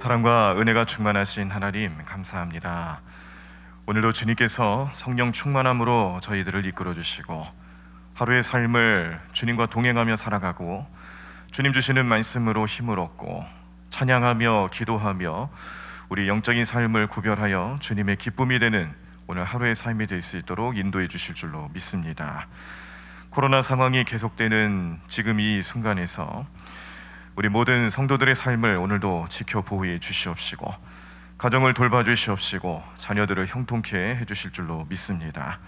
사랑과 은혜가 충만하신 하나님 감사합니다. 오늘도 주님께서 성령 충만함으로 저희들을 이끌어 주시고 하루의 삶을 주님과 동행하며 살아가고 주님 주시는 말씀으로 힘을 얻고 찬양하며 기도하며 우리 영적인 삶을 구별하여 주님의 기쁨이 되는 오늘 하루의 삶이 될 수 있도록 인도해 주실 줄로 믿습니다. 코로나 상황이 계속되는 지금 이 순간에서 우리 모든 성도들의 삶을 오늘도 지켜 보호해 주시옵시고 가정을 돌봐 주시옵시고 자녀들을 형통케 해주실 줄로 믿습니다.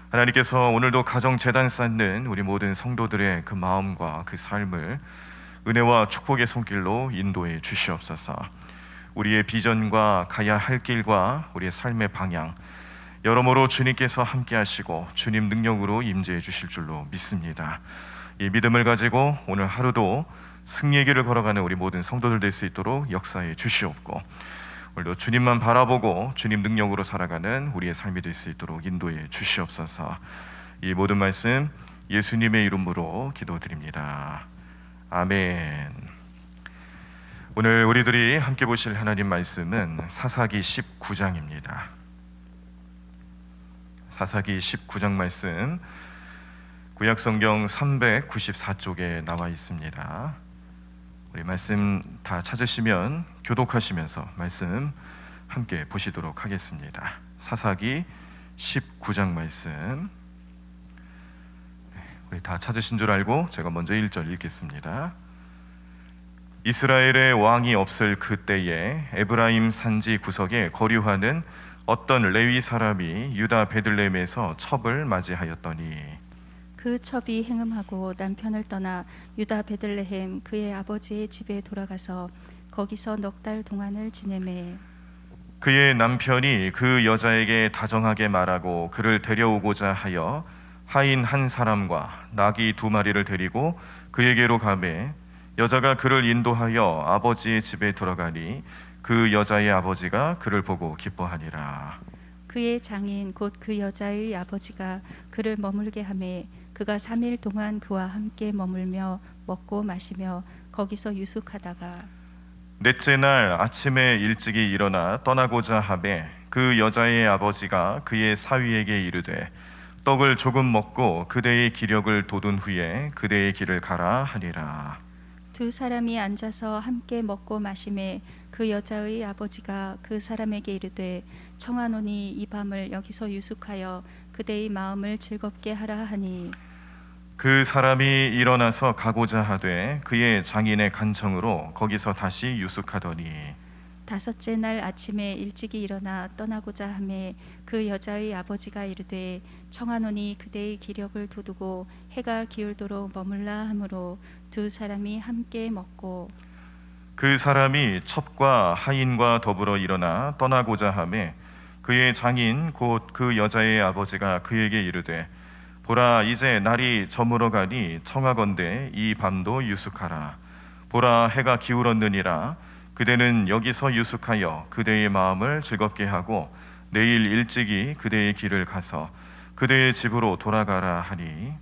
하나님께서 오늘도 가정재단 쌓는 우리 모든 성도들의 그 마음과 그 삶을 은혜와 축복의 손길로 인도해 주시옵소서. 우리의 비전과 가야 할 길과 우리의 삶의 방향 여러모로 주님께서 함께 하시고 주님 능력으로 임재해 주실 줄로 믿습니다. 이 믿음을 가지고 오늘 하루도 승리의 길을 걸어가는 우리 모든 성도들 될 수 있도록 역사해 주시옵고 오늘도 주님만 바라보고 주님 능력으로 살아가는 우리의 삶이 될 수 있도록 인도해 주시옵소서. 이 모든 말씀 예수님의 이름으로 기도드립니다. 아멘. 오늘 우리들이 함께 보실 하나님 말씀은 사사기 19장입니다. 사사기 19장 말씀 구약성경 394쪽에 나와 있습니다. 우리 말씀 다 찾으시면 교독하시면서 말씀 함께 보시도록 하겠습니다. 사사기 19장 말씀 우리 다 찾으신 줄 알고 제가 먼저 1절 읽겠습니다. 이스라엘의 왕이 없을 그때에 에브라임 산지 구석에 거류하는 어떤 레위 사람이 유다 베들레헴에서 첩을 맞이하였더니 그 첩이 행음하고 남편을 떠나 유다 베들레헴 그의 아버지의 집에 돌아가서 거기서 넉 달 동안을 지내매 그의 남편이 그 여자에게 다정하게 말하고 그를 데려오고자 하여 하인 한 사람과 나귀 2마리를 데리고 그에게로 가매 여자가 그를 인도하여 아버지의 집에 들어가니 그 여자의 아버지가 그를 보고 기뻐하니라. 그의 장인 곧 그 여자의 아버지가 그를 머물게 하매 그가 3일 동안 그와 함께 머물며 먹고 마시며 거기서 유숙하다가 넷째 날 아침에 일찍이 일어나 떠나고자 하매 그 여자의 아버지가 그의 사위에게 이르되 떡을 조금 먹고 그대의 기력을 돋운 후에 그대의 길을 가라 하니라. 두 사람이 앉아서 함께 먹고 마시매 그 여자의 아버지가 그 사람에게 이르되 청하노니 이 밤을 여기서 유숙하여 그대의 마음을 즐겁게 하라 하니 그 사람이 일어나서 가고자 하되 그의 장인의 간청으로 거기서 다시 유숙하더니 다섯째 날 아침에 일찍이 일어나 떠나고자 하매 그 여자의 아버지가 이르되 청하노니 그대의 기력을 돋우고 해가 기울도록 머물라 하므로 두 사람이 함께 먹고 그 사람이 첩과 하인과 더불어 일어나 떠나고자 하매 그의 장인 곧 그 여자의 아버지가 그에게 이르되 보라 이제 날이 저물어 가니 청하건대 이 밤도 유숙하라. 보라 해가 기울었느니라. 그대는 여기서 유숙하여 그대의 마음을 즐겁게 하고 내일 일찍이 그대의 길을 가서 그대의 집으로 돌아가라 하니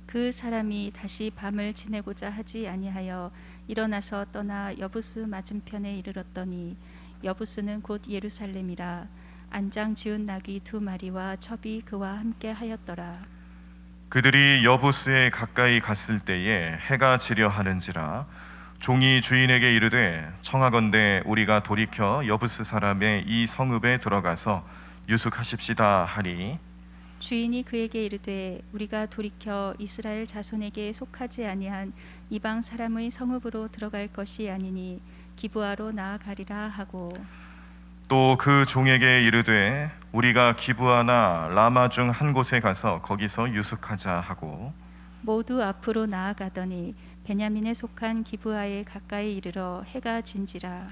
그 사람이 다시 밤을 지내고자 하지 아니하여 일어나서 떠나 여부스 맞은편에 이르렀더니 여부스는 곧 예루살렘이라. 안장 지운 나귀 2마리와 첩이 그와 함께 하였더라. 그들이 여부스에 가까이 갔을 때에 해가 지려 하는지라. 종이 주인에게 이르되 청하건대 우리가 돌이켜 여부스 사람의 이 성읍에 들어가서 유숙하십시다 하니 주인이 그에게 이르되 우리가 돌이켜 이스라엘 자손에게 속하지 아니한 이방 사람의 성읍으로 들어갈 것이 아니니 기브아로 나아가리라 하고 또 그 종에게 이르되 우리가 기브아나 라마 중 한 곳에 가서 거기서 유숙하자 하고 모두 앞으로 나아가더니 베냐민에 속한 기브아에 가까이 이르러 해가 진지라.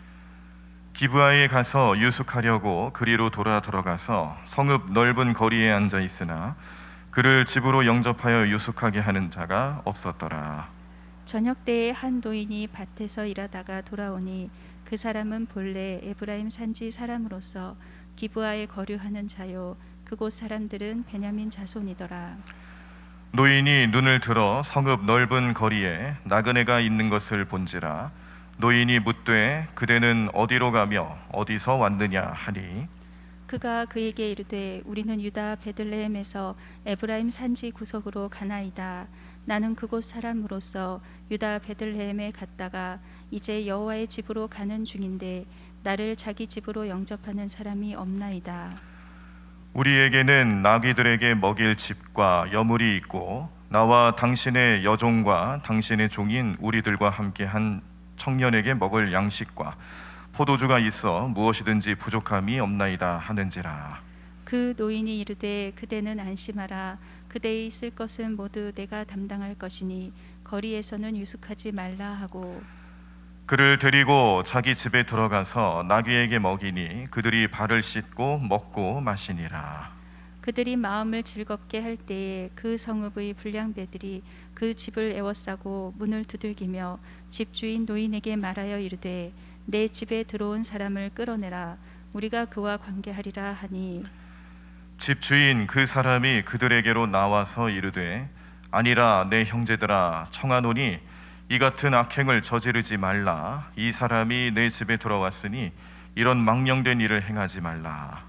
기브아에 가서 유숙하려고 그리로 돌아 들어가서 성읍 넓은 거리에 앉아 있으나 그를 집으로 영접하여 유숙하게 하는 자가 없었더라. 저녁 때에 한 노인이 밭에서 일하다가 돌아오니 그 사람은 본래 에브라임 산지 사람으로서 기브아에 거류하는 자요 그곳 사람들은 베냐민 자손이더라. 노인이 눈을 들어 성읍 넓은 거리에 나그네가 있는 것을 본지라. 노인이 묻되 묻되 그대는 어디로 가며 어디서 왔느냐 하니 그가 그에게 이르되 우리는 유다 베들레헴에서 에브라임 산지 구석으로 가나이다. 나는 그곳 사람으로서 유다 베들레헴에 갔다가 이제 여호와의 집으로 가는 중인데 나를 자기 집으로 영접하는 사람이 없나이다. 우리에게는 나귀들에게 먹일 집과 여물이 있고 나와 당신의 여종과 당신의 종인 우리들과 함께한 청년에게 먹을 양식과 포도주가 있어 무엇이든지 부족함이 없나이다 하는지라. 그 노인이 이르되 그대는 안심하라. 그대의 쓸 것은 모두 내가 담당할 것이니 거리에서는 유숙하지 말라 하고 그를 데리고 자기 집에 들어가서 나귀에게 먹이니 그들이 발을 씻고 먹고 마시니라. 그들이 마음을 즐겁게 할 때에 그 성읍의 불량배들이 그 집을 에워싸고 문을 두들기며 집주인 노인에게 말하여 이르되 내 집에 들어온 사람을 끌어내라. 우리가 그와 관계하리라 하니 집주인 그 사람이 그들에게로 나와서 이르되 아니라 내 형제들아 청하노니 이 같은 악행을 저지르지 말라. 이 사람이 내 집에 들어왔으니 이런 망령된 일을 행하지 말라.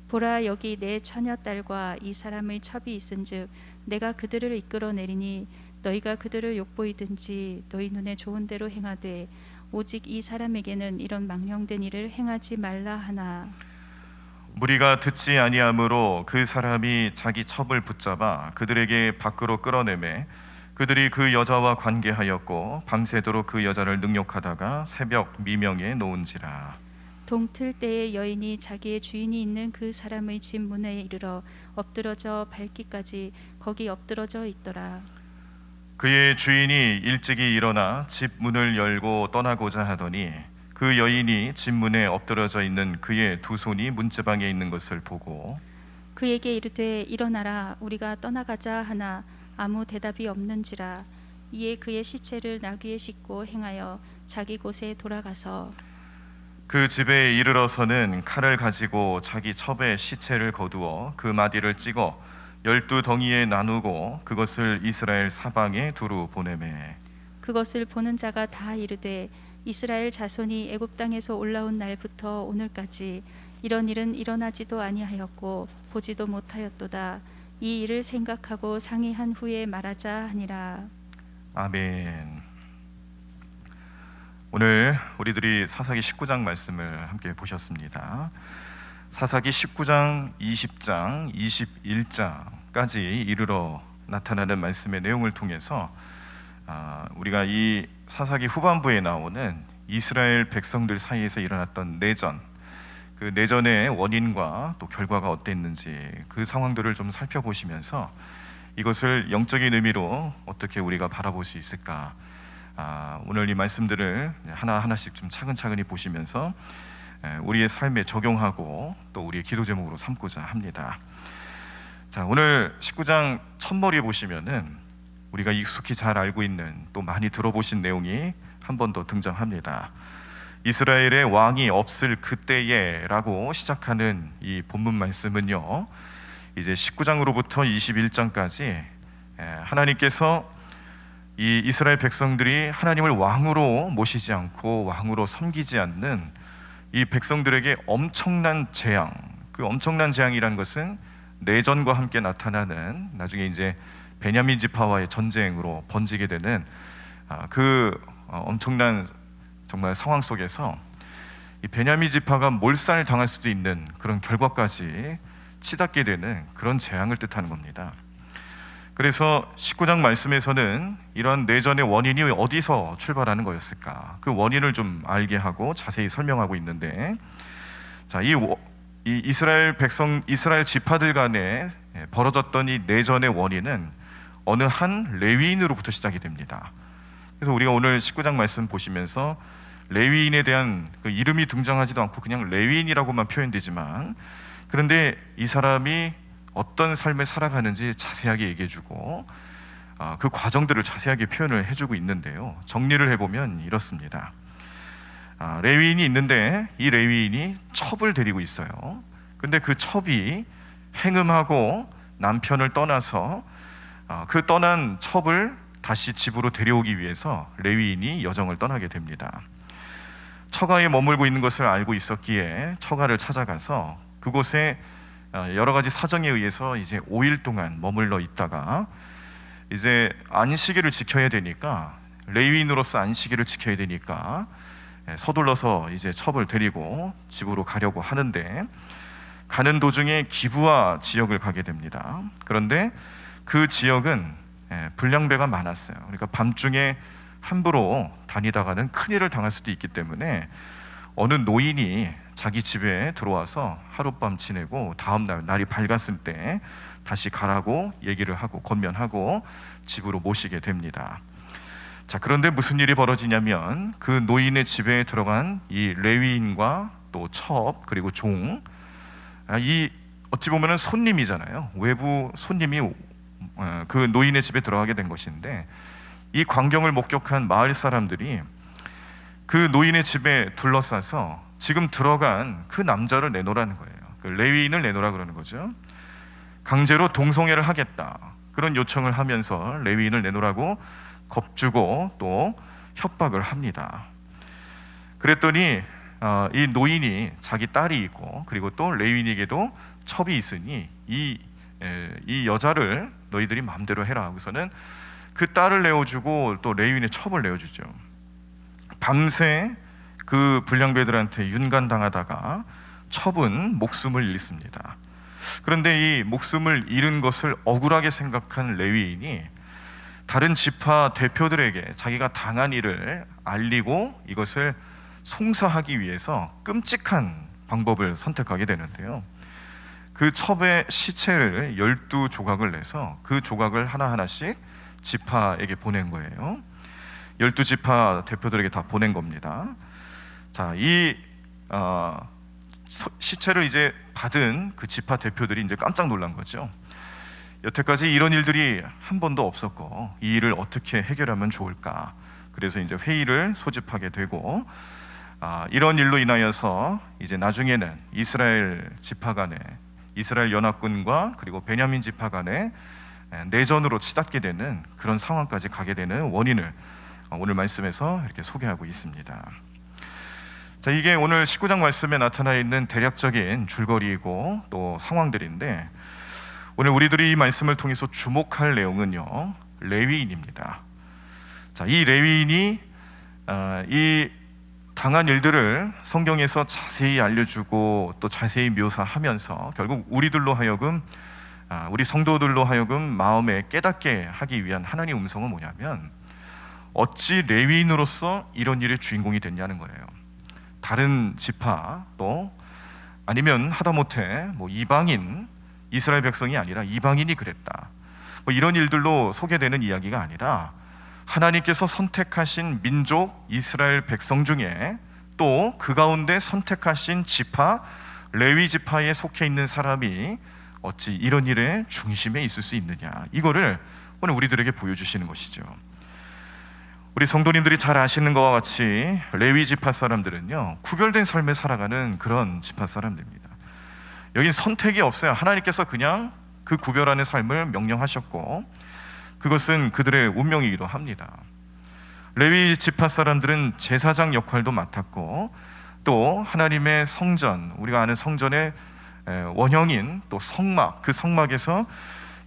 보라 여기 내 처녀딸과 이 사람의 첩이 있은즉 내가 그들을 이끌어내리니 너희가 그들을 욕보이든지 너희 눈에 좋은 대로 행하되 오직 이 사람에게는 이런 망령된 일을 행하지 말라 하나. 무리가 듣지 아니하므로 그 사람이 자기 첩을 붙잡아 그들에게 밖으로 끌어내매 그들이 그 여자와 관계하였고 밤새도록 그 여자를 능욕하다가 새벽 미명에 놓은지라. 동틀 때에 여인이 자기의 주인이 있는 그 사람의 집 문에 이르러 엎드러져 밟기까지 거기 엎드러져 있더라. 그의 주인이 일찍이 일어나 집 문을 열고 떠나고자 하더니 그 여인이 집 문에 엎드러져 있는 그의 두 손이 문지방에 있는 것을 보고 그에게 이르되 일어나라 우리가 떠나가자 하나 아무 대답이 없는지라. 이에 그의 시체를 나귀에 싣고 행하여 자기 곳에 돌아가서 그 집에 이르러서는 칼을 가지고 자기 첩의 시체를 거두어 그 마디를 찍어 12덩이에 나누고 그것을 이스라엘 사방에 두루 보내매 그것을 보는 자가 다 이르되 이스라엘 자손이 애굽 땅에서 올라온 날부터 오늘까지 이런 일은 일어나지도 아니하였고 보지도 못하였도다. 이 일을 생각하고 상의한 후에 말하자 하니라. 아멘. 오늘 우리들이 사사기 19장 말씀을 함께 보셨습니다. 사사기 19장, 20장, 21장까지 이르러 나타나는 말씀의 내용을 통해서 우리가 이 사사기 후반부에 나오는 이스라엘 백성들 사이에서 일어났던 내전, 그 내전의 원인과 또 결과가 어땠는지 그 상황들을 좀 살펴보시면서 이것을 영적인 의미로 어떻게 우리가 바라볼 수 있을까, 오늘 이 말씀들을 하나하나씩 좀 차근차근히 보시면서 우리의 삶에 적용하고 또 우리의 기도 제목으로 삼고자 합니다. 자, 오늘 19장 첫머리에 보시면은 우리가 익숙히 잘 알고 있는 또 많이 들어보신 내용이 한 번 더 등장합니다. 이스라엘의 왕이 없을 그때에 라고 시작하는 이 본문 말씀은요, 이제 19장으로부터 21장까지 하나님께서 이 이스라엘 백성들이 하나님을 왕으로 모시지 않고 왕으로 섬기지 않는 이 백성들에게 엄청난 재앙, 그 엄청난 재앙이라는 것은 내전과 함께 나타나는, 나중에 이제 베냐민 지파와의 전쟁으로 번지게 되는 그 엄청난 정말 상황 속에서 이 베냐민 지파가 몰살 당할 수도 있는 그런 결과까지 치닫게 되는 그런 재앙을 뜻하는 겁니다. 그래서 19장 말씀에서는 이런 내전의 원인이 어디서 출발하는 거였을까, 그 원인을 좀 알게 하고 자세히 설명하고 있는데, 자, 이 이스라엘 백성, 이스라엘 지파들 간에 벌어졌던 이 내전의 원인은 어느 한 레위인으로부터 시작이 됩니다. 그래서 우리가 오늘 19장 말씀 보시면서 레위인에 대한 그 이름이 등장하지도 않고 그냥 레위인이라고만 표현되지만, 그런데 이 사람이 어떤 삶을 살아가는지 자세하게 얘기해주고 그 과정들을 자세하게 표현을 해주고 있는데요, 정리를 해보면 이렇습니다. 레위인이 있는데 이 레위인이 첩을 데리고 있어요. 근데 그 첩이 행음하고 남편을 떠나서 그 떠난 첩을 다시 집으로 데려오기 위해서 레위인이 여정을 떠나게 됩니다. 처가에 머물고 있는 것을 알고 있었기에 처가를 찾아가서 그곳에 여러 가지 사정에 의해서 이제 5일 동안 머물러 있다가 이제 안식일을 지켜야 되니까, 레위인으로서 안식일을 지켜야 되니까 서둘러서 이제 첩을 데리고 집으로 가려고 하는데, 가는 도중에 기브아 지역을 가게 됩니다. 그런데 그 지역은 불량배가 많았어요. 그러니까 밤중에 함부로 다니다가는 큰일을 당할 수도 있기 때문에 어느 노인이 자기 집에 들어와서 하룻밤 지내고 다음 날 날이 밝았을 때 다시 가라고 얘기를 하고 권면하고 집으로 모시게 됩니다. 자, 그런데 무슨 일이 벌어지냐면, 그 노인의 집에 들어간 이 레위인과 또 첩 그리고 종, 이 어찌 보면은 손님이잖아요. 외부 손님이 그 노인의 집에 들어가게 된 것인데, 이 광경을 목격한 마을 사람들이 그 노인의 집에 둘러싸서 지금 들어간 그 남자를 내놓으라는 거예요. 그 레위인을 내놓으라 그러는 거죠. 강제로 동성애를 하겠다, 그런 요청을 하면서 레위인을 내놓으라고 겁주고 또 협박을 합니다. 그랬더니 이 노인이 자기 딸이 있고 그리고 또 레위인에게도 첩이 있으니 이 여자를 너희들이 마음대로 해라 하고서는 그 딸을 내어주고 또 레위인의 첩을 내어주죠. 밤새 그 불량배들한테 윤간당하다가 첩은 목숨을 잃습니다. 그런데 이 목숨을 잃은 것을 억울하게 생각한 레위인이 다른 지파 대표들에게 자기가 당한 일을 알리고 이것을 송사하기 위해서 끔찍한 방법을 선택하게 되는데요. 그 첩의 시체를 12조각을 내서 그 조각을 하나하나씩 지파에게 보낸 거예요. 12지파 대표들에게 다 보낸 겁니다. 자, 이 시체를 이제 받은 그 지파 대표들이 이제 깜짝 놀란 거죠. 여태까지 이런 일들이 한 번도 없었고 이 일을 어떻게 해결하면 좋을까? 그래서 이제 회의를 소집하게 되고, 이런 일로 인하여서 이제 나중에는 이스라엘 지파 간에, 이스라엘 연합군과 그리고 베냐민 지파 간에 내전으로 치닫게 되는 그런 상황까지 가게 되는 원인을 오늘 말씀에서 이렇게 소개하고 있습니다. 자, 이게 오늘 19장 말씀에 나타나 있는 대략적인 줄거리이고 또 상황들인데, 오늘 우리들이 이 말씀을 통해서 주목할 내용은요, 레위인입니다. 자, 이 레위인이 이 당한 일들을 성경에서 자세히 알려주고 또 자세히 묘사하면서 결국 우리들로 하여금, 우리 성도들로 하여금 마음에 깨닫게 하기 위한 하나님의 음성은 뭐냐면, 어찌 레위인으로서 이런 일의 주인공이 됐냐는 거예요. 다른 지파 또 아니면 하다못해 이방인, 이스라엘 백성이 아니라 이방인이 그랬다, 이런 일들로 소개되는 이야기가 아니라 하나님께서 선택하신 민족 이스라엘 백성 중에 또 그 가운데 선택하신 지파, 레위 지파에 속해 있는 사람이 어찌 이런 일의 중심에 있을 수 있느냐, 이거를 오늘 우리들에게 보여주시는 것이죠. 우리 성도님들이 잘 아시는 것과 같이 레위 지파 사람들은요, 구별된 삶을 살아가는 그런 지파 사람들입니다. 여긴 선택이 없어요. 하나님께서 그냥 그 구별하는 삶을 명령하셨고 그것은 그들의 운명이기도 합니다. 레위 지파 사람들은 제사장 역할도 맡았고 또 하나님의 성전, 우리가 아는 성전의 원형인 또 성막, 그 성막에서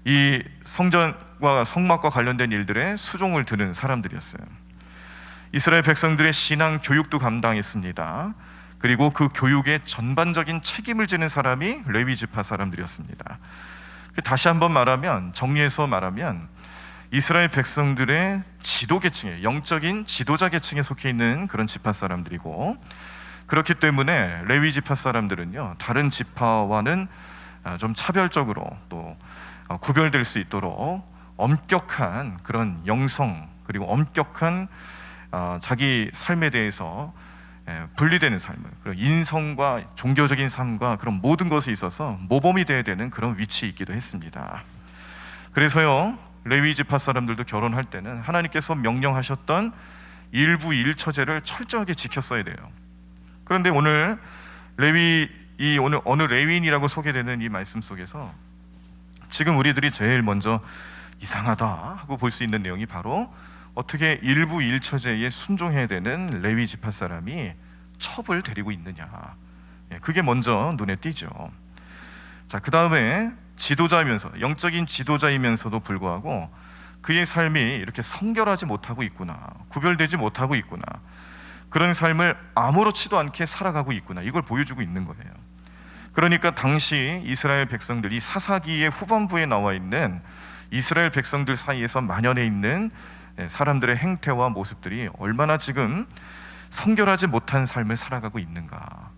이 성전과 성막과 관련된 일들에 수종을 드는 사람들이었어요. 이스라엘 백성들의 신앙 교육도 감당했습니다. 그리고 그 교육의 전반적인 책임을 지는 사람이 레위 지파 사람들이었습니다. 다시 한번 말하면, 정리해서 말하면 이스라엘 백성들의 지도 계층에, 영적인 지도자 계층에 속해 있는 그런 지파 사람들이고, 그렇기 때문에 레위 지파 사람들은요, 다른 지파와는 좀 차별적으로 또 구별될 수 있도록 엄격한 그런 영성, 그리고 엄격한 자기 삶에 대해서 분리되는 삶을, 그리고 인성과 종교적인 삶과 그런 모든 것에 있어서 모범이 되어야 되는 그런 위치에 있기도 했습니다. 그래서요, 레위 지파 사람들도 결혼할 때는 하나님께서 명령하셨던 일부 일처제를 철저하게 지켰어야 돼요. 그런데 오늘 오늘 어느 레위인이라고 소개되는 이 말씀 속에서 지금 우리들이 제일 먼저 이상하다 하고 볼 수 있는 내용이 바로 어떻게 일부 일처제에 순종해야 되는 레위 지파 사람이 첩을 데리고 있느냐. 그게 먼저 눈에 띄죠. 자, 그 다음에 지도자이면서, 영적인 지도자이면서도 불구하고 그의 삶이 이렇게 성결하지 못하고 있구나, 구별되지 못하고 있구나, 그런 삶을 아무렇지도 않게 살아가고 있구나, 이걸 보여주고 있는 거예요. 그러니까 당시 이스라엘 백성들, 이 사사기의 후반부에 나와 있는 이스라엘 백성들 사이에서 만연해 있는 사람들의 행태와 모습들이 얼마나 지금 성결하지 못한 삶을 살아가고 있는가.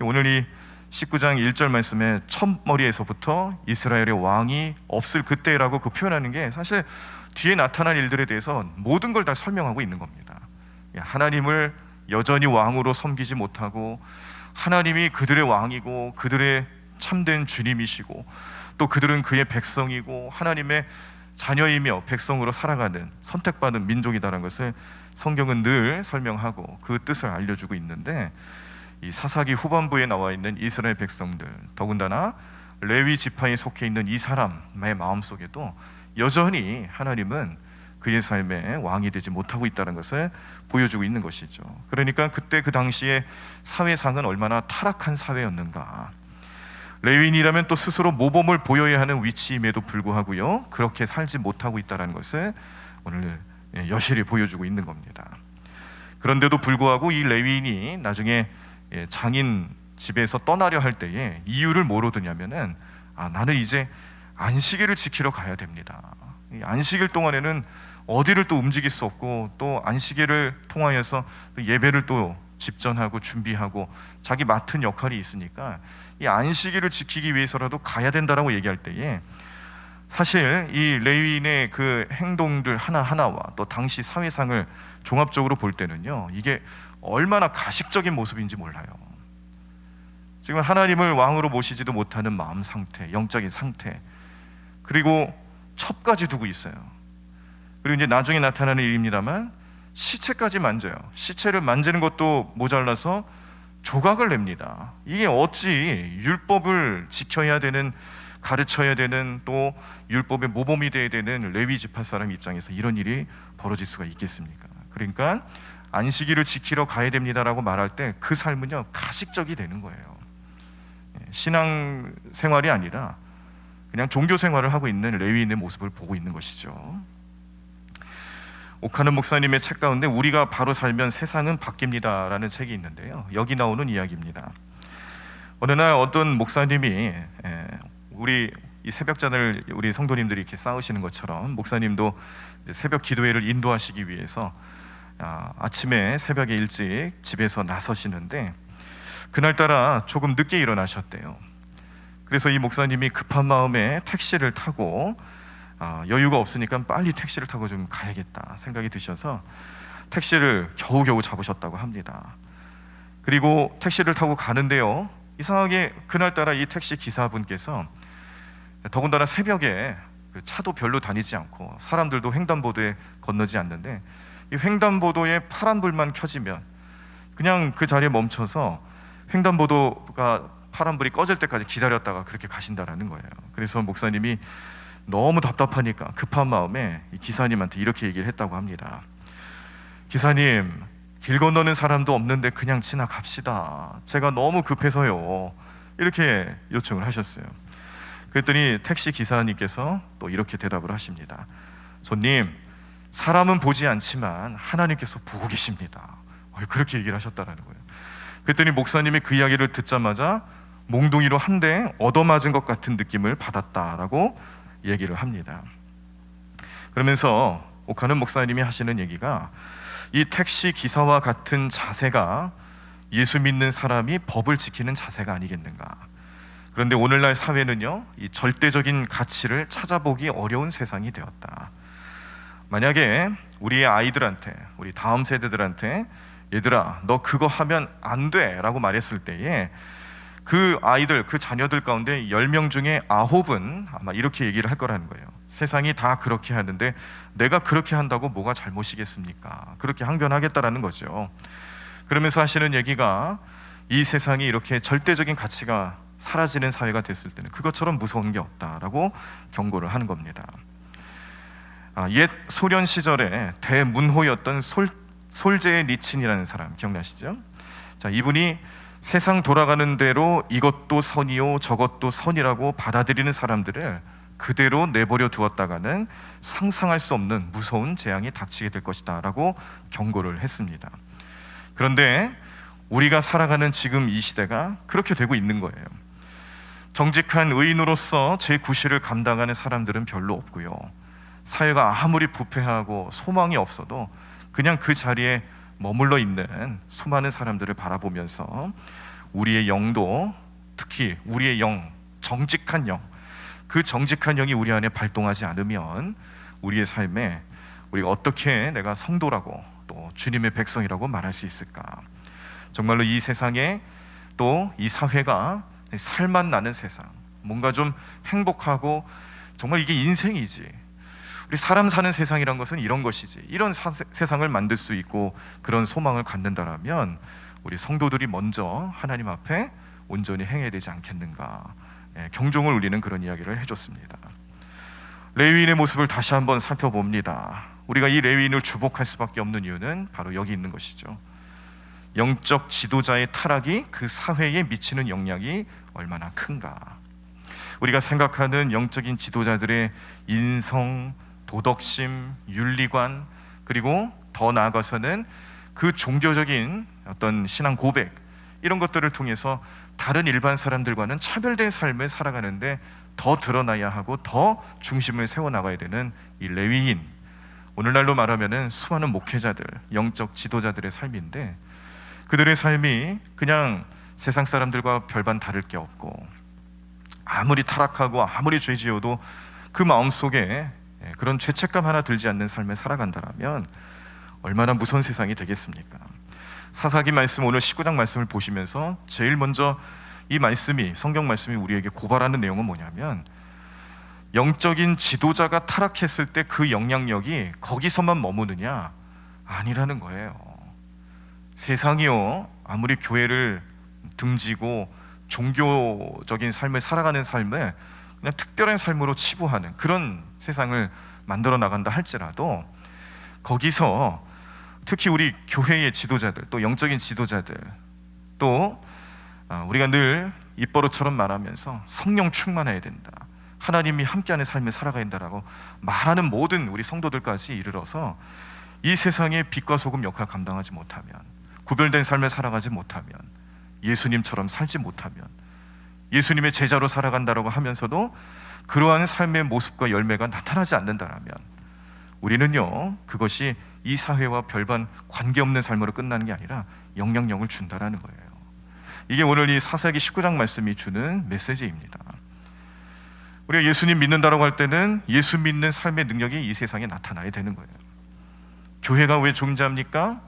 오늘 이 19장 1절 말씀에 첫머리에서부터 이스라엘의 왕이 없을 그때라고 그 표현하는 게 사실 뒤에 나타날 일들에 대해서 모든 걸 다 설명하고 있는 겁니다. 하나님을 여전히 왕으로 섬기지 못하고, 하나님이 그들의 왕이고 그들의 참된 주님이시고, 또 그들은 그의 백성이고 하나님의 자녀이며 백성으로 살아가는 선택받은 민족이다라는 것을 성경은 늘 설명하고 그 뜻을 알려주고 있는데, 이 사사기 후반부에 나와 있는 이스라엘 백성들, 더군다나 레위 지파에 속해 있는 이 사람의 마음속에도 여전히 하나님은 그의 삶에 왕이 되지 못하고 있다는 것을 보여주고 있는 것이죠. 그러니까 그때 그 당시에 사회상은 얼마나 타락한 사회였는가. 레위인이라면 또 스스로 모범을 보여야 하는 위치임에도 불구하고요, 그렇게 살지 못하고 있다는 것을 오늘 여실히 보여주고 있는 겁니다. 그런데도 불구하고 이 레위인이 나중에 장인 집에서 떠나려 할 때에 이유를 뭐로 드냐면은, 나는 이제 안식일을 지키러 가야 됩니다. 이 안식일 동안에는 어디를 또 움직일 수 없고, 또 안식일을 통하여서 예배를 또 집전하고 준비하고 자기 맡은 역할이 있으니까 이 안식일을 지키기 위해서라도 가야 된다라고 얘기할 때에, 사실 이 레위인의 그 행동들 하나하나와 또 당시 사회상을 종합적으로 볼 때는요, 이게 얼마나 가식적인 모습인지 몰라요. 지금 하나님을 왕으로 모시지도 못하는 마음 상태, 영적인 상태, 그리고 첩까지 두고 있어요. 그리고 이제 나중에 나타나는 일입니다만 시체까지 만져요. 시체를 만지는 것도 모자라서 조각을 냅니다. 이게 어찌 율법을 지켜야 되는, 가르쳐야 되는, 또 율법의 모범이 돼야 되는 레위 지파 사람 입장에서 이런 일이 벌어질 수가 있겠습니까? 그러니까 안식일을 지키러 가야 됩니다라고 말할 때 그 삶은요, 가식적이 되는 거예요. 신앙 생활이 아니라 그냥 종교 생활을 하고 있는 레위인의 모습을 보고 있는 것이죠. 오카는 목사님의 책 가운데 우리가 바로 살면 세상은 바뀝니다 라는 책이 있는데요, 여기 나오는 이야기입니다. 어느 날 어떤 목사님이, 우리 이 새벽잔을 우리 성도님들이 이렇게 쌓으시는 것처럼 목사님도 새벽 기도회를 인도하시기 위해서 아침에 새벽에 일찍 집에서 나서시는데, 그날따라 조금 늦게 일어나셨대요. 그래서 이 목사님이 급한 마음에 택시를 타고, 여유가 없으니까 빨리 택시를 타고 좀 가야겠다 생각이 드셔서 택시를 겨우겨우 잡으셨다고 합니다. 그리고 택시를 타고 가는데요, 이상하게 그날따라 이 택시 기사분께서, 더군다나 새벽에 차도 별로 다니지 않고 사람들도 횡단보도에 건너지 않는데, 이 횡단보도에 파란불만 켜지면 그냥 그 자리에 멈춰서 횡단보도가 파란불이 꺼질 때까지 기다렸다가 그렇게 가신다라는 거예요. 그래서 목사님이 너무 답답하니까 급한 마음에 이 기사님한테 이렇게 얘기를 했다고 합니다. 기사님, 길 건너는 사람도 없는데 그냥 지나갑시다. 제가 너무 급해서요. 이렇게 요청을 하셨어요. 그랬더니 택시 기사님께서 또 이렇게 대답을 하십니다. 손님, 사람은 보지 않지만 하나님께서 보고 계십니다. 그렇게 얘기를 하셨다라는 거예요. 그랬더니 목사님이 그 이야기를 듣자마자 몽둥이로 한 대 얻어맞은 것 같은 느낌을 받았다라고 얘기를 합니다. 그러면서 오카는 목사님이 하시는 얘기가, 이 택시 기사와 같은 자세가 예수 믿는 사람이 법을 지키는 자세가 아니겠는가. 그런데 오늘날 사회는요, 이 절대적인 가치를 찾아보기 어려운 세상이 되었다. 만약에 우리의 아이들한테, 우리 다음 세대들한테 얘들아 너 그거 하면 안 돼 라고 말했을 때에 그 아이들, 그 자녀들 가운데 10명 중에 9은 아마 이렇게 얘기를 할 거라는 거예요. 세상이 다 그렇게 하는데 내가 그렇게 한다고 뭐가 잘못이겠습니까? 그렇게 항변하겠다라는 거죠. 그러면서 하시는 얘기가, 이 세상이 이렇게 절대적인 가치가 사라지는 사회가 됐을 때는 그것처럼 무서운 게 없다라고 경고를 하는 겁니다. 옛 소련 시절에 대문호였던 솔제니친이라는 사람 기억나시죠? 자, 이분이 세상 돌아가는 대로 이것도 선이요 저것도 선이라고 받아들이는 사람들을 그대로 내버려 두었다가는 상상할 수 없는 무서운 재앙이 닥치게 될 것이다 라고 경고를 했습니다. 그런데 우리가 살아가는 지금 이 시대가 그렇게 되고 있는 거예요. 정직한 의인으로서 제 구실을 감당하는 사람들은 별로 없고요, 사회가 아무리 부패하고 소망이 없어도 그냥 그 자리에 머물러 있는 수많은 사람들을 바라보면서 우리의 영도, 특히 우리의 영, 정직한 영, 그 정직한 영이 우리 안에 발동하지 않으면 우리의 삶에 우리가 어떻게 내가 성도라고 또 주님의 백성이라고 말할 수 있을까? 정말로 이 세상에 또 이 사회가 살맛 나는 세상, 뭔가 좀 행복하고 정말 이게 인생이지, 우리 사람 사는 세상이란 것은 이런 것이지, 이런 세상을 만들 수 있고 그런 소망을 갖는다라면 우리 성도들이 먼저 하나님 앞에 온전히 행해야 되지 않겠는가, 경종을 울리는 그런 이야기를 해줬습니다. 레위인의 모습을 다시 한번 살펴봅니다. 우리가 이 레위인을 주목할 수밖에 없는 이유는 바로 여기 있는 것이죠. 영적 지도자의 타락이 그 사회에 미치는 영향이 얼마나 큰가. 우리가 생각하는 영적인 지도자들의 인성, 도덕심, 윤리관, 그리고 더 나아가서는 그 종교적인 어떤 신앙 고백, 이런 것들을 통해서 다른 일반 사람들과는 차별된 삶을 살아가는데 더 드러나야 하고 더 중심을 세워나가야 되는 이 레위인, 오늘날로 말하면 수많은 목회자들, 영적 지도자들의 삶인데 그들의 삶이 그냥 세상 사람들과 별반 다를 게 없고, 아무리 타락하고 아무리 죄 지어도 그 마음속에 그런 죄책감 하나 들지 않는 삶을 살아간다면 얼마나 무서운 세상이 되겠습니까? 사사기 말씀, 오늘 19장 말씀을 보시면서 제일 먼저 이 말씀이, 성경 말씀이 우리에게 고발하는 내용은 뭐냐면, 영적인 지도자가 타락했을 때 그 영향력이 거기서만 머무느냐? 아니라는 거예요. 세상이요, 아무리 교회를 등지고 종교적인 삶을 살아가는 삶을 그냥 특별한 삶으로 치부하는 그런 세상을 만들어 나간다 할지라도, 거기서 특히 우리 교회의 지도자들, 또 영적인 지도자들, 또 우리가 늘 입버릇처럼 말하면서 성령 충만해야 된다, 하나님이 함께하는 삶을 살아가야 된다라고 말하는 모든 우리 성도들까지 이르러서 이 세상의 빛과 소금 역할을 감당하지 못하면, 구별된 삶을 살아가지 못하면, 예수님처럼 살지 못하면, 예수님의 제자로 살아간다라고 하면서도 그러한 삶의 모습과 열매가 나타나지 않는다라면 우리는요, 그것이 이 사회와 별반 관계없는 삶으로 끝나는 게 아니라 영향력을 준다라는 거예요. 이게 오늘 이 사사기 19장 말씀이 주는 메시지입니다. 우리가 예수님 믿는다라고 할 때는 예수 믿는 삶의 능력이 이 세상에 나타나야 되는 거예요. 교회가 왜 존재합니까?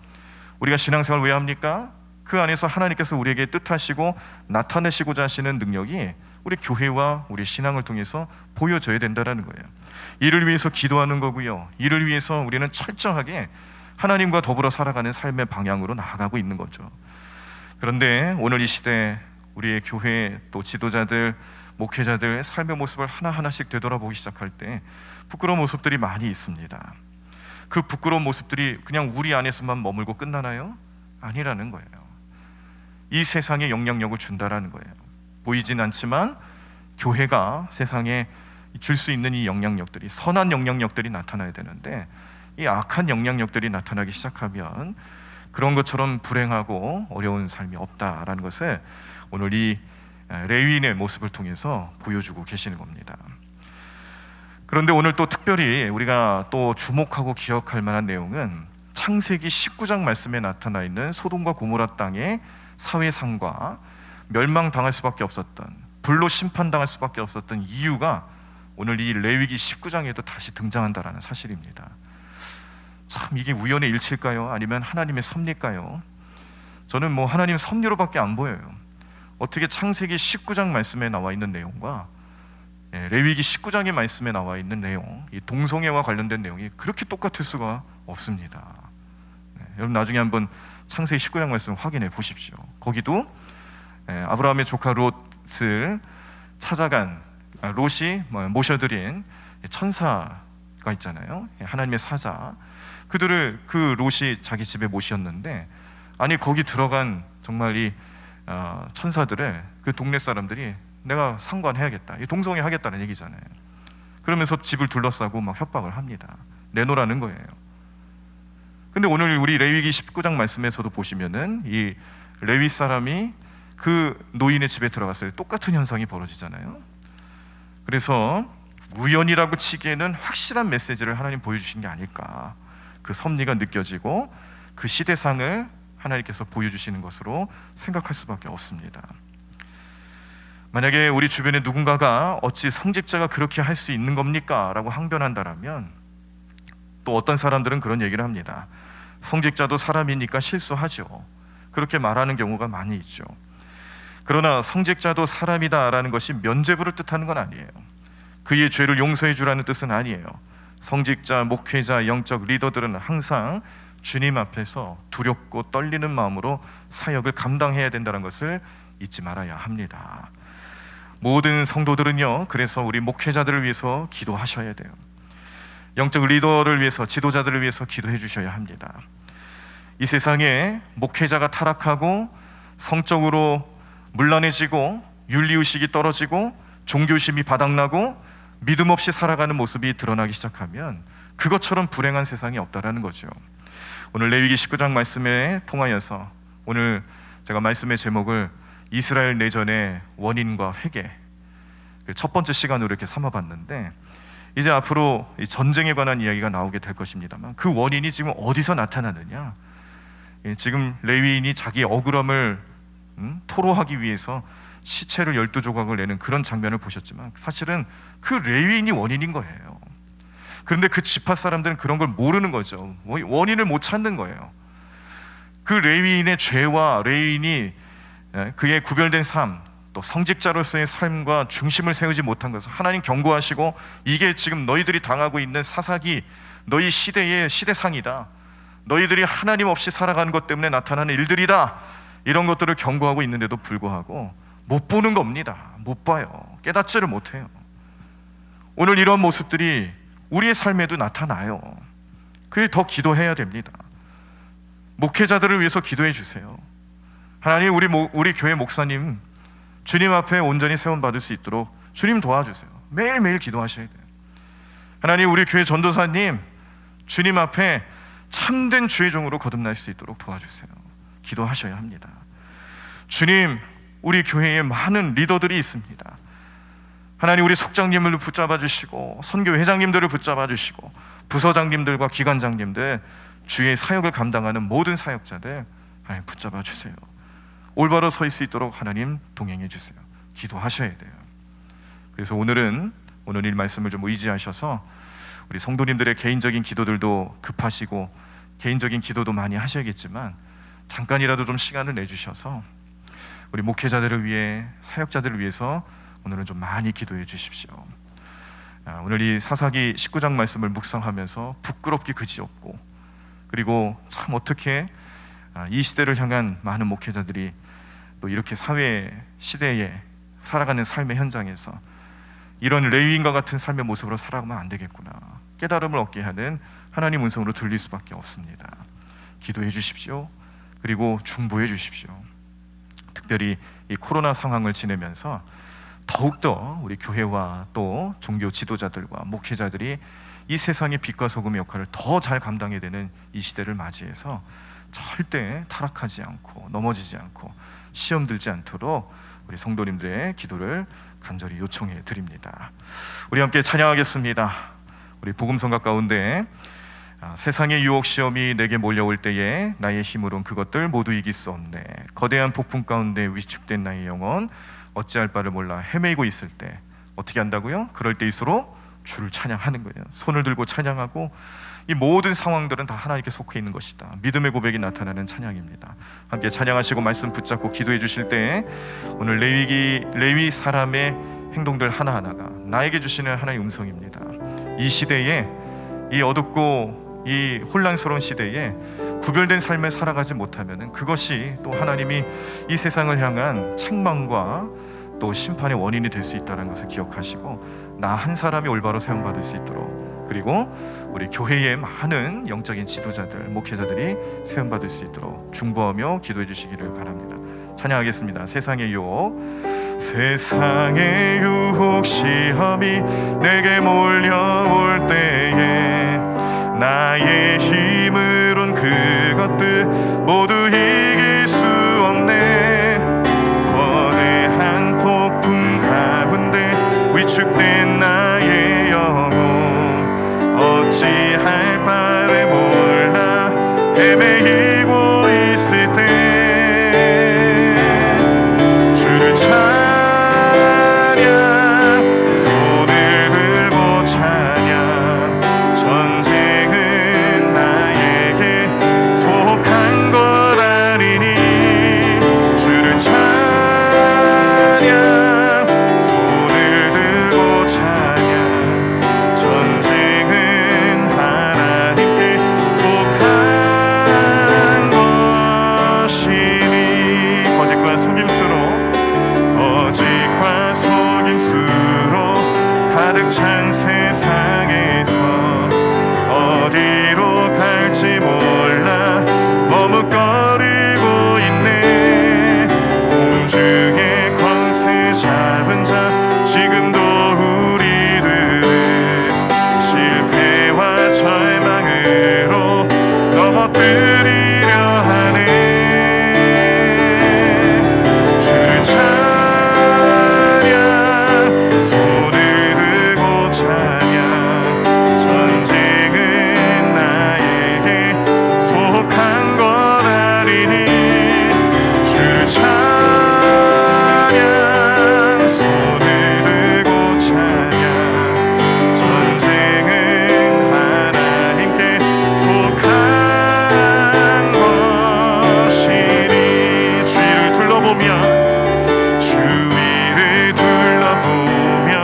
우리가 신앙생활 왜 합니까? 그 안에서 하나님께서 우리에게 뜻하시고 나타내시고자 하시는 능력이 우리 교회와 우리 신앙을 통해서 보여져야 된다는 거예요. 이를 위해서 기도하는 거고요, 이를 위해서 우리는 철저하게 하나님과 더불어 살아가는 삶의 방향으로 나아가고 있는 거죠. 그런데 오늘 이 시대 우리의 교회, 또 지도자들, 목회자들 삶의 모습을 하나하나씩 되돌아보기 시작할 때 부끄러운 모습들이 많이 있습니다. 그 부끄러운 모습들이 그냥 우리 안에서만 머물고 끝나나요? 아니라는 거예요. 이 세상에 영향력을 준다라는 거예요. 보이진 않지만 교회가 세상에 줄 수 있는 이 영향력들이, 선한 영향력들이 나타나야 되는데 이 악한 영향력들이 나타나기 시작하면 그런 것처럼 불행하고 어려운 삶이 없다라는 것을 오늘 이 레위인의 모습을 통해서 보여주고 계시는 겁니다. 그런데 오늘 또 특별히 우리가 또 주목하고 기억할 만한 내용은 창세기 19장 말씀에 나타나 있는 소돔과 고모라 땅의 사회상과 멸망당할 수밖에 없었던, 불로 심판당할 수밖에 없었던 이유가 오늘 이 레위기 19장에도 다시 등장한다라는 사실입니다. 참 이게 우연의 일치일까요? 아니면 하나님의 섭리일까요? 저는 뭐 하나님 섭리로밖에 안 보여요. 어떻게 창세기 19장 말씀에 나와 있는 내용과 레위기 19장의 말씀에 나와 있는 내용, 이 동성애와 관련된 내용이 그렇게 똑같을 수가 없습니다. 여러분 나중에 한번 창세기 19장 말씀 확인해 보십시오. 거기도 아브라함의 조카 롯을 찾아간 롯이 모셔드린 천사가 있잖아요. 하나님의 사자, 그들을 그 롯이 자기 집에 모셨는데, 아니 거기 들어간 정말 이 천사들을 그 동네 사람들이 내가 상관해야겠다, 이 동성애하겠다는 얘기잖아요. 그러면서 집을 둘러싸고 막 협박을 합니다. 내놓으라는 거예요. 근데 오늘 우리 레위기 19장 말씀에서도 보시면은 이 레위 사람이 그 노인의 집에 들어갔을 때 똑같은 현상이 벌어지잖아요. 그래서 우연이라고 치기에는 확실한 메시지를 하나님 보여주신 게 아닐까, 그 섭리가 느껴지고 그 시대상을 하나님께서 보여주시는 것으로 생각할 수밖에 없습니다. 만약에 우리 주변에 누군가가 어찌 성직자가 그렇게 할 수 있는 겁니까? 라고 항변한다라면, 또 어떤 사람들은 그런 얘기를 합니다. 성직자도 사람이니까 실수하죠. 그렇게 말하는 경우가 많이 있죠. 그러나 성직자도 사람이다라는 것이 면죄부를 뜻하는 건 아니에요. 그의 죄를 용서해 주라는 뜻은 아니에요. 성직자, 목회자, 영적 리더들은 항상 주님 앞에서 두렵고 떨리는 마음으로 사역을 감당해야 된다는 것을 잊지 말아야 합니다. 모든 성도들은요, 그래서 우리 목회자들을 위해서 기도하셔야 돼요. 영적 리더를 위해서, 지도자들을 위해서 기도해 주셔야 합니다. 이 세상에 목회자가 타락하고 성적으로 문란해지고 윤리의식이 떨어지고 종교심이 바닥나고 믿음 없이 살아가는 모습이 드러나기 시작하면 그것처럼 불행한 세상이 없다라는 거죠. 오늘 레위기 19장 말씀에 통하여서 오늘 제가 말씀의 제목을 이스라엘 내전의 원인과 회개, 첫 번째 시간으로 이렇게 삼아봤는데, 이제 앞으로 이 전쟁에 관한 이야기가 나오게 될 것입니다만, 그 원인이 지금 어디서 나타나느냐? 지금 레위인이 자기 억울함을 토로하기 위해서 시체를 12조각을 내는 그런 장면을 보셨지만, 사실은 그 레위인이 원인인 거예요. 그런데 그 지파 사람들은 그런 걸 모르는 거죠. 원인을 못 찾는 거예요. 그 레위인의 죄와 레위인이 그의 구별된 삶, 또 성직자로서의 삶과 중심을 세우지 못한 것을 하나님 경고하시고, 이게 지금 너희들이 당하고 있는 사사기, 너희 시대의 시대상이다, 너희들이 하나님 없이 살아가는 것 때문에 나타나는 일들이다, 이런 것들을 경고하고 있는데도 불구하고 못 보는 겁니다. 못 봐요. 깨닫지를 못해요. 오늘 이런 모습들이 우리의 삶에도 나타나요. 그게 더 기도해야 됩니다. 목회자들을 위해서 기도해 주세요. 하나님, 우리 교회 목사님 주님 앞에 온전히 세움받을 수 있도록 주님 도와주세요. 매일매일 기도하셔야 돼요. 하나님, 우리 교회 전도사님 주님 앞에 참된 주의 종으로 거듭날 수 있도록 도와주세요. 기도하셔야 합니다. 주님, 우리 교회에 많은 리더들이 있습니다. 하나님, 우리 속장님을 붙잡아 주시고 선교 회장님들을 붙잡아 주시고 부서장님들과 기관장님들, 주의 사역을 감당하는 모든 사역자들 하나님 붙잡아 주세요. 올바로 서 있을 수 있도록 하나님 동행해 주세요. 기도하셔야 돼요. 그래서 오늘 이 말씀을 좀 의지하셔서 우리 성도님들의 개인적인 기도들도 급하시고 개인적인 기도도 많이 하셔야겠지만, 잠깐이라도 좀 시간을 내주셔서 우리 목회자들을 위해, 사역자들을 위해서 오늘은 좀 많이 기도해 주십시오. 오늘 이 사사기 19장 말씀을 묵상하면서 부끄럽기 그지없고, 그리고 참 어떻게 이 시대를 향한 많은 목회자들이 또 이렇게 사회 시대에 살아가는 삶의 현장에서 이런 레위인과 같은 삶의 모습으로 살아가면 안 되겠구나, 깨달음을 얻게 하는 하나님 음성으로 들릴 수밖에 없습니다. 기도해 주십시오. 그리고 중보해 주십시오. 특별히 이 코로나 상황을 지내면서 더욱더 우리 교회와 또 종교 지도자들과 목회자들이 이 세상의 빛과 소금의 역할을 더 잘 감당해야 되는 이 시대를 맞이해서 절대 타락하지 않고 넘어지지 않고 시험 들지 않도록 우리 성도님들의 기도를 간절히 요청해 드립니다. 우리 함께 찬양하겠습니다. 우리 복음성가 가운데 세상의 유혹 시험이 내게 몰려올 때에 나의 힘으론 그것들 모두 이길 수 없네. 거대한 폭풍 가운데 위축된 나의 영혼 어찌할 바를 몰라 헤매이고 있을 때 어떻게 한다고요? 그럴 때일수록 주를 찬양하는 거예요. 손을 들고 찬양하고, 이 모든 상황들은 다 하나님께 속해 있는 것이다. 믿음의 고백이 나타나는 찬양입니다. 함께 찬양하시고 말씀 붙잡고 기도해 주실 때, 오늘 레위 사람의 행동들 하나하나가 나에게 주시는 하나의 음성입니다. 이 시대에, 이 어둡고 이 혼란스러운 시대에 구별된 삶을 살아가지 못하면 그것이 또 하나님이 이 세상을 향한 책망과 또 심판의 원인이 될 수 있다는 것을 기억하시고, 나 한 사람이 올바로 세움받을 수 있도록, 그리고 우리 교회의 많은 영적인 지도자들, 목회자들이 세움받을 수 있도록 중보하며 기도해 주시기를 바랍니다. 찬양하겠습니다. 세상의 유혹. 세상의 유혹 시험이 내게 몰려올 때에 나의 힘으론 그것들 모두 이길 수 없네. 거대한 폭풍 가운데 위축된 나의 영혼 어찌할 바를 몰라 헤매이고 있을 때 주를 찬양 손을 들고 찬양 전쟁은 나에게 속한 것 아니니 주를 찬양 손을 들고 찬양 전쟁은 하나님께 속한 것이니 거짓과 속임수로 가득 찬 세상에서 어디로 갈지 몰라 머뭇거리고 있네. 공중의 권세 잡은 자 지금도 우리들을 실패와 절망으로 넘어뜨리려 하네. 주를 찬양 손을 들고 찬양 전쟁은 나에게 속한 것 아니니 주를 찬양 손을 들고 찬양 전쟁은 하나님께 속한 것이니 주위를 둘러보면 주위를 둘러보면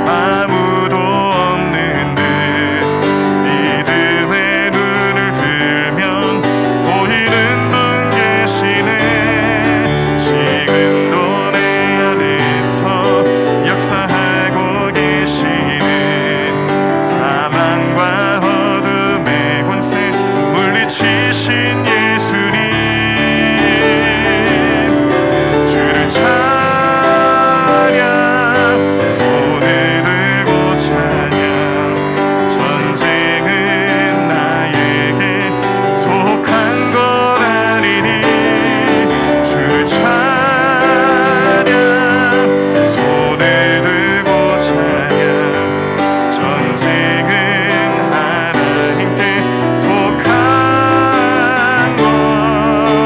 아무도 없는 듯 믿음의 눈을 들면 보이는 분 계시네. 지금도 내 안에서 역사하고 계시는 사망과 어둠의 권세 물리치신 예수님 주를 찬양 손을 들고 찬양 전쟁은 나에게 속한 것 아니니 주를 찬양 손을 들고 찬양 전쟁은 하나님께 속한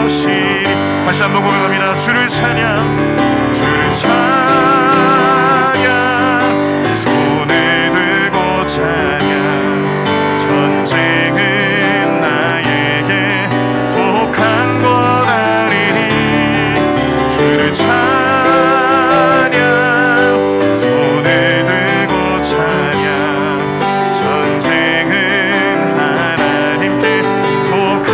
것이니 다시 한번 고백합니다. 주를 찬양 손을 들고 찬양 전쟁은 나에게 속한 것 아니니 주를 찬양 손을 들고 찬양 전쟁은 하나님께 속한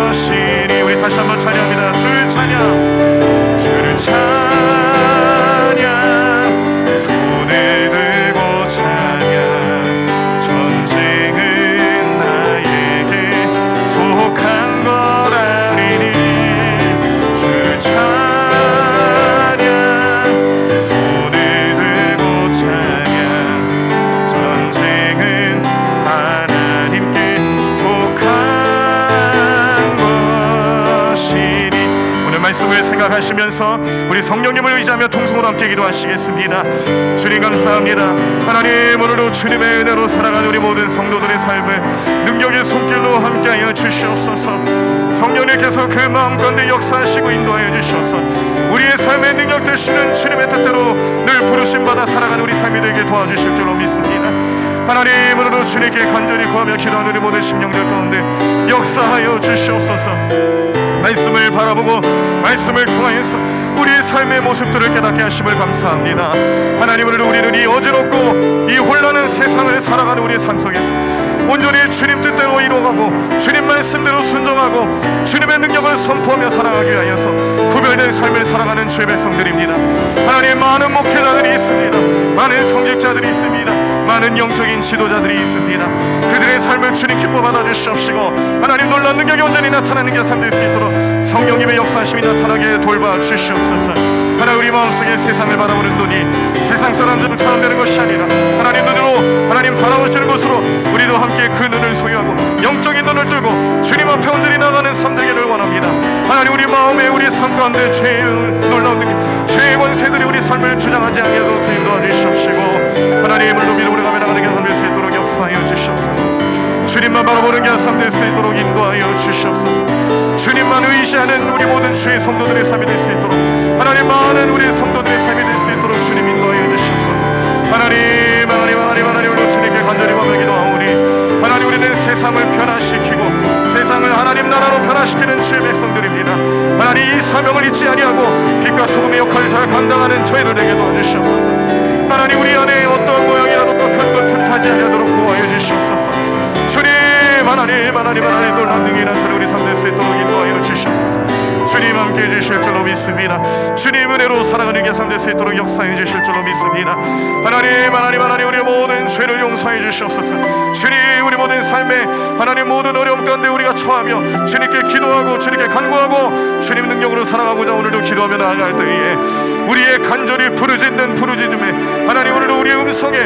것이니 우리 다시 한번 찬양합니다. 주를 찬양 손을 들고 찬양 전쟁은 나에게 속한 것 아니니 주를 찬양 손을 들고 찬양 전쟁은 하나님께 속한 것이니 오늘 말씀을 생각하시면서 우리 성령님을 의지하며 통성으로 함께 기도하시겠습니다. 주님 감사합니다. 하나님 오늘도 주님의 은혜로 살아가는 우리 모든 성도들의 삶을 능력의 손길로 함께하여 주시옵소서. 성령님께서 그 마음 가운데 역사하시고 인도하여 주셔서 우리의 삶의 능력 되시는 주님의 뜻대로 늘 부르심받아 살아가는 우리 삶이 되게 도와주실 줄로 믿습니다. 하나님 오늘도 주님께 간절히 구하며 기도하는 우리 모든 심령들 가운데 역사하여 주시옵소서. 말씀을 바라보고 말씀을 통하여서 우리의 삶의 모습들을 깨닫게 하심을 감사합니다. 하나님 오늘 우리는 이 어지럽고 이 혼란한 세상을 살아가는 우리의 삶 속에서 온전히 주님 뜻대로 이루어가고 주님 말씀대로 순종하고 주님의 능력을 선포하며 살아가기 위하여서 구별된 삶을 살아가는 주의 백성들입니다. 하나님 많은 목회자들이 있습니다. 많은 성직자들이 있습니다. 많은 영적인 지도자들이 있습니다. 그들의 삶을 주님 기뻐 받아주시옵시고 하나님 놀라운 능력이 온전히 나타나는 게 삶될 수 있도록 성령님의 역사심이 나타나게 돌봐주시옵소서. 하나님 우리 마음속에 세상을 바라보는 눈이 세상 사람들처럼 되는 것이 아니라 하나님 눈으로 하나님 바라보시는 곳으로 우리도 함께 그 눈을 소유하고 영적인 눈을 뜨고 주님 앞에 온전히 나가는 삶 되기를 원합니다. 하나님 우리 마음에 우리 삶 가운데 죄의 놀라운 능력 죄의 권세들이 우리 삶을 주장하지 아니하도록 주님 도와주시옵시고 하나님을 높이는 우리가 나가는 게 삶될 수 있도록 역사하여 주시옵소서. 주님만 바라보는 게 삶될 수 있도록 인도하여 주시옵소서. 주님만 의지하는 우리 모든 주의 성도들의 삶이 될 수 있도록 하나님 많은 우리 성도들의 삶이 될 수 있도록 주님 인도하여 주시옵소서. 하나님 우리 주님께 간절히 고백기도하오니 하나님 우리는 세상을 변화시키고 세상을 하나님 나라로 변화시키는 주의 백성들입니다. 하나님 이 사명을 잊지 아니하고 빛과 소금의 역할을 잘 감당하는 저희들에게 도와주시옵소서. 하나님 우리 안에 어떤 모양이라도 큰 것 틈타지 아니하도록 보호하여 주시옵소서. 주님 하나님 놀라운 능력이 나타내 우리 삶 될 수 있도록 인도하여 주시옵소서. 주님 함께 해주실 줄로 믿습니다. 주님 은혜로 살아가는 게 삶 될 수 있도록 역사해 주실 줄로 믿습니다. 하나님 우리의 모든 죄를 용서해 주시옵소서. 주님 우리 모든 삶에 하나님 모든 어려움 가운데 우리가 처하며 주님께 기도하고 주님께 간구하고 주님 능력으로 살아가고자 오늘도 기도하며 나아갈 때에 우리의 간절히 부르짖는 부르짖음에 하나님 오늘도 우리의 음성에